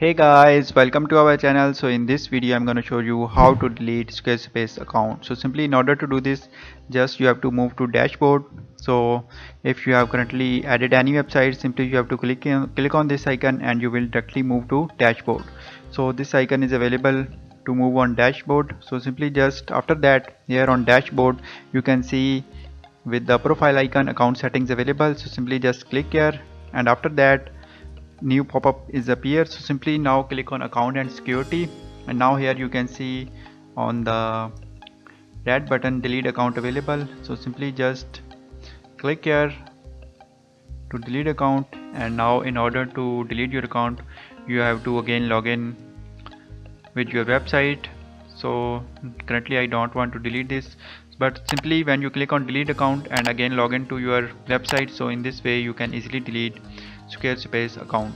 Hey guys, welcome to our channel. So in this video I'm going to show you how to delete Squarespace account. So simply in order to do this, just you have to move to dashboard. So if you have currently added any website, simply you have to click on this icon and you will directly move to dashboard. So this icon is available to move on dashboard. So simply just after that, here on dashboard you can see with the profile icon account settings available. So simply just click here, and after that new pop-up is appear. So simply now click on account and security, and now here you can see on the red button delete account available. So simply just click here to delete account, and now in order to delete your account you have to again log in with your website. So currently I don't want to delete this, but simply when you click on delete account and again log in to your website, so in this way you can easily delete Squarespace account.